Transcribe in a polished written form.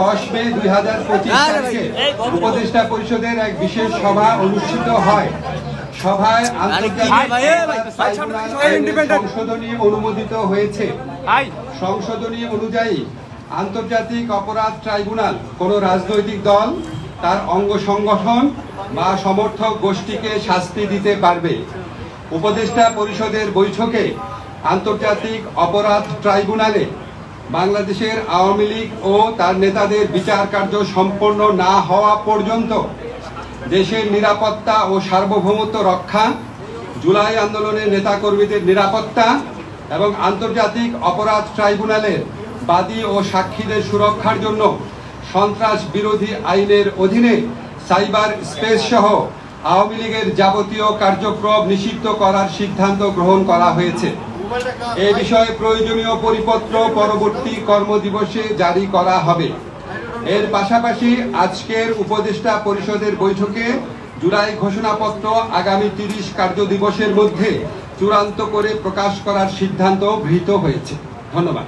10 মে 2025 তারিখে উপদেষ্টা পরিষদের এক বিশেষ সভা অনুষ্ঠিত হয়। সভায় সংশোধনী অনুমোদিত হয়েছে। সংশোধনী অনুযায়ী আন্তর্জাতিক অপরাধ ট্রাইব্যুনাল কোনো রাজনৈতিক দল, তার অঙ্গ সংগঠন বা সমর্থক গোষ্ঠীকে শাস্তি দিতে পারবে। উপদেষ্টা পরিষদের বৈঠকে আন্তর্জাতিক অপরাধ ট্রাইব্যুনালে বাংলাদেশের আওয়ামী লীগ ও তার নেতাদের বিচার কার্য সম্পন্ন না হওয়া পর্যন্ত দেশের নিরাপত্তা ও সার্বভৌমত্ব রক্ষা, জুলাই আন্দোলনের নেতাকর্মীদের নিরাপত্তা এবং আন্তর্জাতিক অপরাধ ট্রাইব্যুনালের বাদী ও সাক্ষীদের সুরক্ষার জন্য সন্ত্রাস বিরোধী আইনের অধীনে সাইবার স্পেস সহ আওয়ামী লীগের যাবতীয় কার্যক্রম নিষিদ্ধ করার সিদ্ধান্ত গ্রহণ করা হয়েছে। এ বিষয়ে প্রয়োজনীয় পরিপত্র পরবর্তী কর্মদিবসে জারি করা হবে। এর পাশাপাশি আজকের উপদেষ্টা পরিষদের বৈঠকে জুলাই ঘোষণাপত্র আগামী 30 কার্যদিবসের মধ্যে চূড়ান্ত করে প্রকাশ করার সিদ্ধান্ত গৃহীত হয়েছে। ধন্যবাদ।